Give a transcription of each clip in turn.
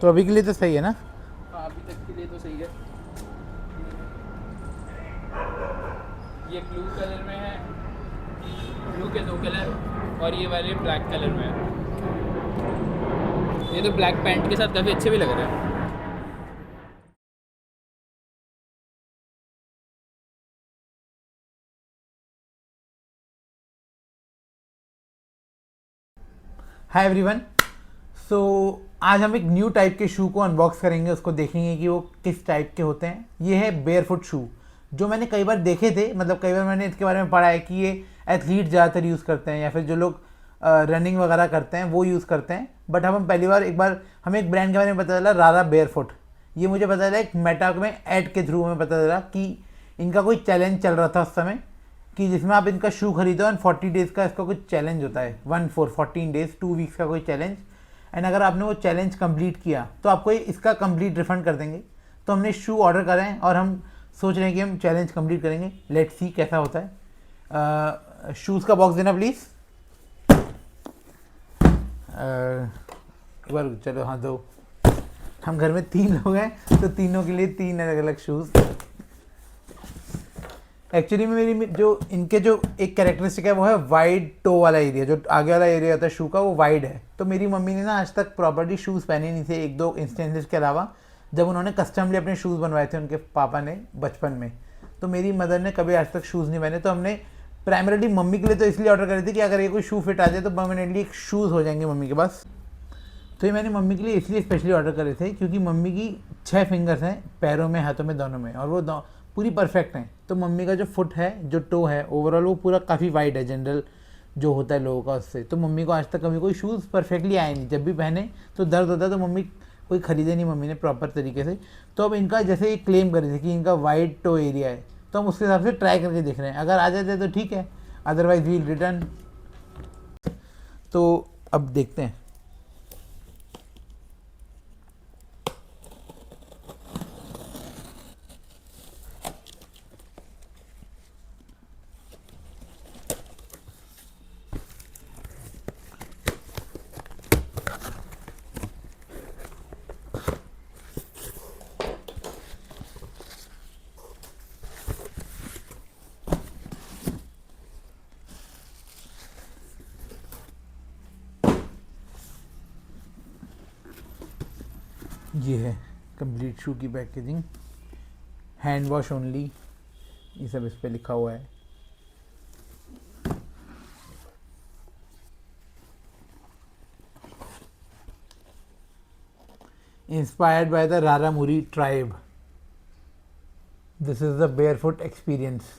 तो अभी के लिए तो सही है ना? हाँ अभी तक के लिए तो सही है। ये ब्लू कलर में है, ब्लू के 2 कलर, और ये वाले ब्लैक कलर में है। ये तो ब्लैक पैंट के साथ काफ़ी अच्छे भी लग रहे हैं। Hi everyone. सो आज हम एक न्यू टाइप के शू को अनबॉक्स करेंगे, उसको देखेंगे कि वो किस टाइप के होते हैं। ये है बेयरफुट शू, जो मैंने कई बार देखे थे, मतलब कई बार मैंने इसके बारे में पढ़ा है कि ये एथलीट ज़्यादातर यूज़ करते हैं या फिर जो लोग रनिंग वगैरह करते हैं वो यूज़ करते हैं। बट हम पहली बार हमें एक ब्रांड के बारे में पता चला, रारा बेयरफुट। ये मुझे पता चला एक मेटा में ऐड के थ्रू हमें पता चला कि इनका कोई चैलेंज चल रहा था उस समय, कि जिसमें आप इनका शू खरीदो एंड 40 डेज़ का इसका कुछ चैलेंज होता है, 14 डेज़ 2 वीक्स का कोई चैलेंज। एंड अगर आपने वो चैलेंज कंप्लीट किया तो आपको इसका कंप्लीट रिफंड कर देंगे। तो हमने शू ऑर्डर करा है और हम सोच रहे हैं कि हम चैलेंज कंप्लीट करेंगे। लेट्स सी कैसा होता है। शूज़ का बॉक्स देना प्लीज़। एक बार चलो, हाँ दो। हम घर में 3 लोग हैं तो तीनों के लिए 3 अलग अलग शूज़। एक्चुअली में मेरी जो इनके जो एक कैरेक्टरिस्टिक है वो है वाइड टो वाला एरिया, जो आगे वाला एरिया होता है शू का वो वाइड है। तो मेरी मम्मी ने ना आज तक प्रॉपर्ली शूज़ पहने नहीं थे, 1-2 इंस्टेंसेस के अलावा, जब उन्होंने कस्टमली अपने शूज़ बनवाए थे उनके पापा ने बचपन में। तो मेरी मदर ने कभी आज तक शूज़ नहीं पहने। तो हमने प्राइमरली मम्मी के लिए तो इसलिए ऑर्डर करे थे कि अगर ये कोई शू फिट आ जाए तो परमानेंटली एक शूज़ हो जाएंगे मम्मी के पास। तो ये मैंने मम्मी के लिए इसलिए स्पेशली ऑर्डर करे थे क्योंकि मम्मी की 6 फिंगर्स हैं पैरों में, हाथों में, दोनों में, और वो पूरी परफेक्ट हैं। तो मम्मी का जो फुट है, जो टो है ओवरऑल, वो पूरा काफ़ी वाइड है जनरल जो होता है लोगों का उससे। तो मम्मी को आज तक कभी कोई शूज़ परफेक्टली आए नहीं, जब भी पहने तो दर्द होता है। तो मम्मी कोई ख़रीदे नहीं मम्मी ने प्रॉपर तरीके से। तो अब इनका जैसे ये क्लेम कर रहे थे कि इनका वाइड टो एरिया है, तो हम उसके हिसाब से ट्राई करके देख रहे हैं। अगर आ जाते तो ठीक है, अदरवाइज वील रिटर्न। तो अब देखते हैं। ये है कंप्लीट शू की पैकेजिंग, हैंड वॉश ओनली, ये सब इस पे लिखा हुआ है। Inspired by the Raramuri tribe, this is the barefoot experience.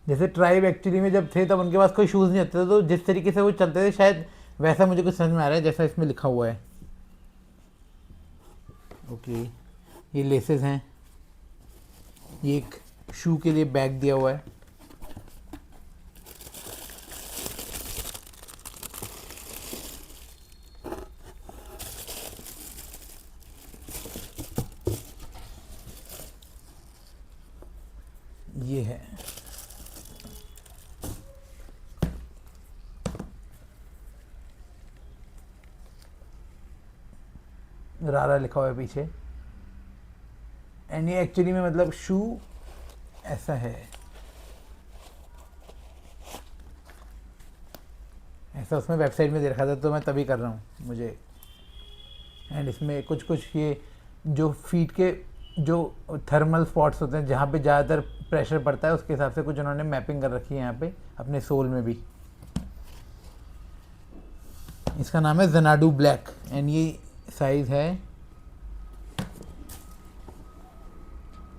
जैसे ट्राइब एक्चुअली में जब थे तब उनके पास कोई शूज़ नहीं होते थे, तो जिस तरीके से वो चलते थे शायद वैसा मुझे कुछ समझ में आ रहा है जैसा इसमें लिखा हुआ है। ओके, ये लेसेस हैं, ये एक शू के लिए बैग दिया हुआ है। ये है रारा लिखा हुआ है पीछे। एंड ये एक्चुअली में मतलब शू ऐसा है, ऐसा उसमें वेबसाइट में दे रखा था तो मैं तभी कर रहा हूँ मुझे। एंड इसमें कुछ कुछ ये जो फीट के जो थर्मल स्पॉट्स होते हैं जहाँ पे ज़्यादातर प्रेशर पड़ता है, उसके हिसाब से कुछ उन्होंने मैपिंग कर रखी है यहाँ पे अपने सोल में भी। इसका नाम है ज़नाडू ब्लैक एंड ये साइज़ है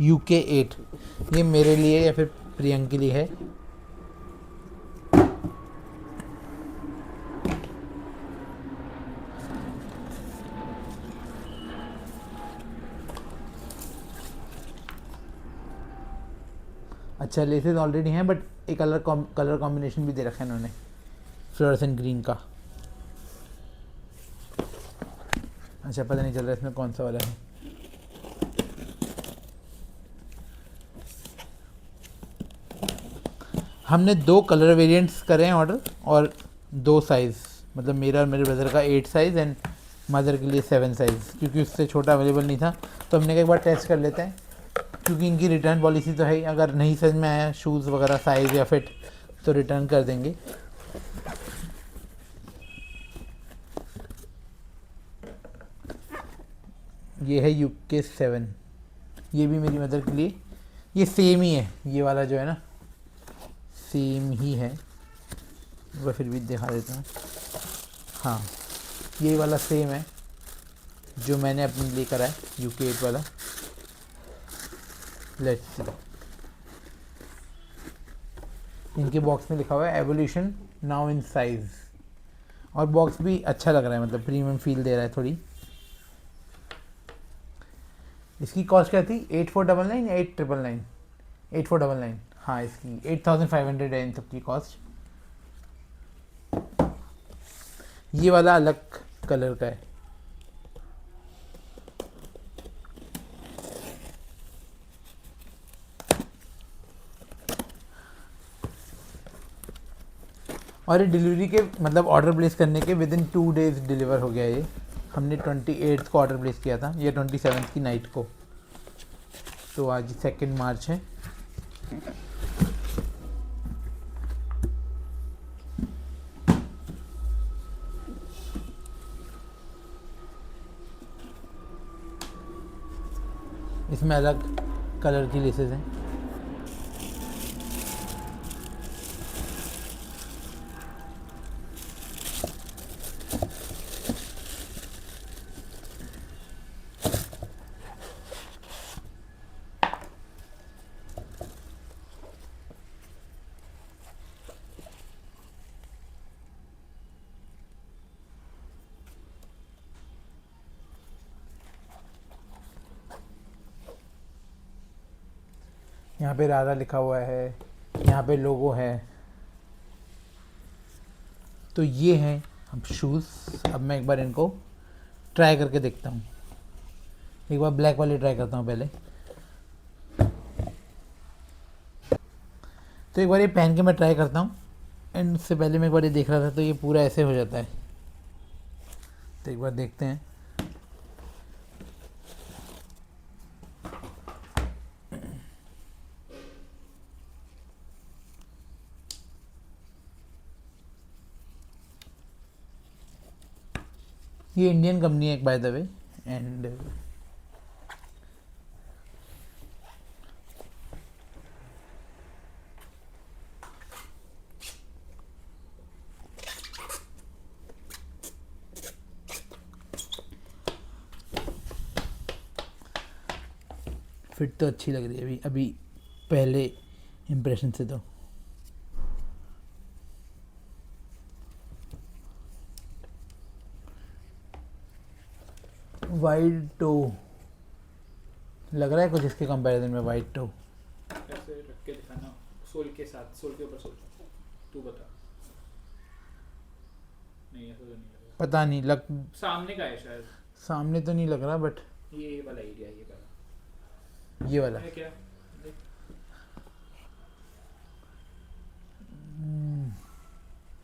UK 8। ये मेरे लिए या फिर प्रियंक के लिए है। अच्छा, लेसेस ऑलरेडी हैं बट एक कलर कॉम्बिनेशन भी दे रखा है इन्होंने, फ्लोरेसेंट ग्रीन का। अच्छा, पता नहीं चल रहा इसमें कौन सा वाला है। हमने 2 कलर वेरिएंट्स करे हैं ऑर्डर और 2 साइज़, मतलब मेरा और मेरे ब्रदर का 8 साइज़ एंड मदर के लिए 7 साइज़, क्योंकि उससे छोटा अवेलेबल नहीं था, तो हमने कहा एक बार टेस्ट कर लेते हैं, क्योंकि इनकी रिटर्न पॉलिसी तो है ही, अगर नहीं समझ में आया शूज़ वगैरह साइज़ या फिट तो रिटर्न कर देंगे। ये है UK 7, ये भी मेरी मदर के लिए, ये सेम ही है, ये वाला जो है ना सेम ही है, वह फिर भी दिखा देता हूँ। हाँ, ये वाला सेम है जो मैंने अपने लिए करा है, UK 8 वाला। लेट्स सी, इनके बॉक्स में लिखा हुआ है एवोल्यूशन नाउ इन साइज, और बॉक्स भी अच्छा लग रहा है, मतलब प्रीमियम फील दे रहा है थोड़ी। इसकी कॉस्ट क्या थी, 8499 या 8999? 8499, हाँ इसकी 8500 है इन सबकी कॉस्ट। ये वाला अलग कलर का है, और ये डिलीवरी के मतलब ऑर्डर प्लेस करने के विद इन 2 days डिलीवर हो गया। ये हमने 28 को ऑर्डर प्लेस किया था, ये 27 की नाइट को, तो आज 2 मार्च है। इसमें अलग कलर की लेसेस हैं। यहाँ पे रारा लिखा हुआ है, यहाँ पे लोगो है। तो ये हैं अब शूज़। अब मैं एक बार इनको ट्राई करके देखता हूँ, एक बार ब्लैक वाले ट्राई करता हूँ पहले। तो एक बार ये पहन के मैं ट्राई करता हूँ, एंड उससे पहले मैं एक बार ये देख रहा था तो ये पूरा ऐसे हो जाता है, तो एक बार देखते हैं। ये इंडियन कंपनी है by the way, and fit तो अच्छी लग रही है अभी अभी पहले इम्प्रेशन से। तो वाइड टो लग रहा है कुछ इसके कंपैरिजन में, वाइड टो। ऐसे रख के दिखाना, सोल के साथ, सोल के ऊपर सोल, तू बता। नहीं ऐसा तो नहीं लग रहा, पता नहीं, लग सामने का है शायद, सामने तो नहीं लग रहा, बट ये वाला एरिया, ये वाला ये वाला है क्या? देख।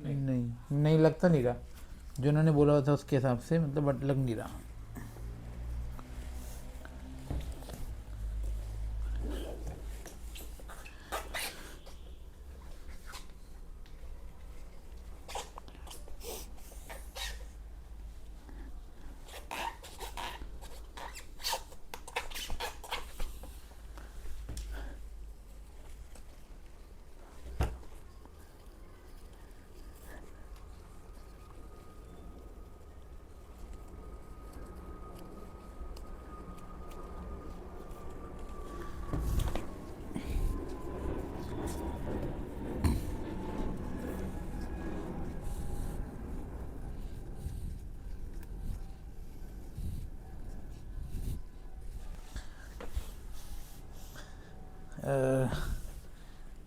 नहीं नहीं लग तो नहीं रहा, जो उन्होंने बोला था उसके हिसाब से, मतलब बट लग नहीं रहा।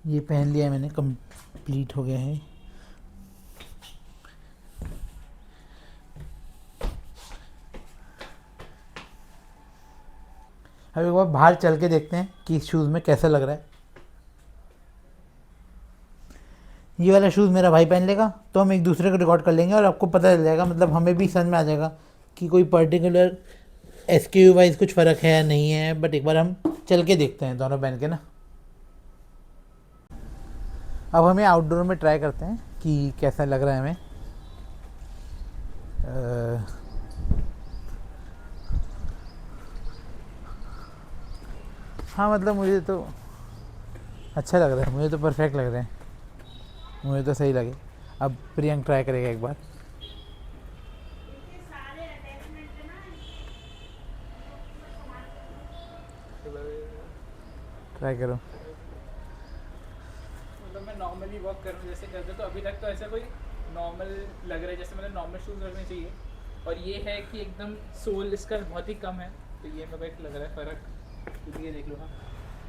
ये पहन लिया है मैंने, कंप्लीट हो गया है। अब एक बार बाहर चल के देखते हैं कि इस शूज़ में कैसा लग रहा है। ये वाला शूज़ मेरा भाई पहन लेगा तो हम एक दूसरे को रिकॉर्ड कर लेंगे और आपको पता चल जाएगा, मतलब हमें भी समझ में आ जाएगा कि कोई पर्टिकुलर SKU वाइज कुछ फ़र्क है या नहीं है, बट एक बार हम चल के देखते हैं दोनों पहन के ना। अब हमें आउटडोर में ट्राई करते हैं कि कैसा लग रहा है हमें। हाँ मतलब मुझे तो अच्छा लग रहा है, मुझे तो परफेक्ट लग रहा है, मुझे तो सही लगे। अब प्रियंक ट्राई करेगा एक बार। ट्राई करो। मतलब मैं नॉर्मली वॉक कर रहा हूँ जैसे करते, तो अभी तक तो ऐसा कोई नॉर्मल लग रहा है, जैसे मतलब नॉर्मल शूज़ लगने चाहिए। और ये है कि एकदम सोल इसका बहुत ही कम है, तो ये मेरे को एक लग रहा है फ़र्क, क्योंकि ये देख लो ना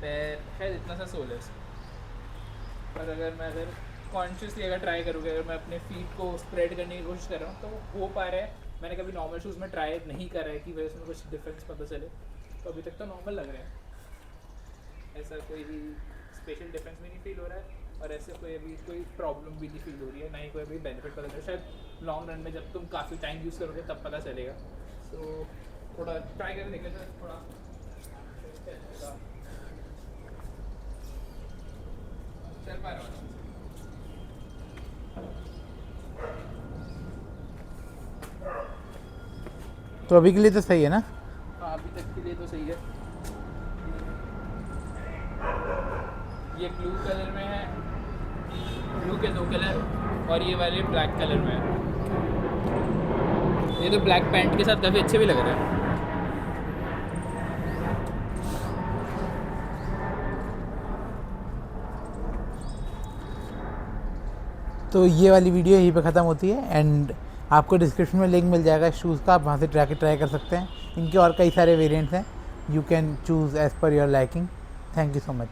पैर शायद इतना सा सोल है इसका। और अगर कॉन्शियसली अगर ट्राई करूँगा, अगर मैं अपने फीट को स्प्रेड करने की कोशिश कर रहा हूँ तो हो पा रहा है। मैंने कभी नॉर्मल शूज़ में ट्राई नहीं करा है कि वजह से कुछ डिफरेंस पता चले, तो अभी तक तो नॉर्मल लग रहा है, ऐसा कोई भी स्पेशल डिफरेंस भी नहीं फील हो रहा है। और ऐसे कोई अभी कोई प्रॉब्लम भी नहीं फील हो रही है, ना ही कोई अभी बेनिफिट पता चल रहा है। शायद लॉन्ग रन में जब तुम काफ़ी टाइम यूज़ करोगे तब पता चलेगा। तो थोड़ा ट्राई करके देखते हैं, थोड़ा चल पा रहा हूँ। तो अभी के लिए तो सही है ना? हाँ अभी तक के लिए तो सही है। ये ब्लू कलर में है, ब्लू के 2 कलर, और ये वाले ब्लैक कलर में है। ये तो ब्लैक पैंट के साथ काफ़ी अच्छे भी लग रहे हैं। तो ये वाली वीडियो यहीं पे ख़त्म होती है, एंड आपको डिस्क्रिप्शन में लिंक मिल जाएगा शूज़ का, आप वहाँ से ट्राई कर सकते हैं। इनके और कई सारे वेरिएंट्स हैं, you can choose as per your liking. Thank you so much.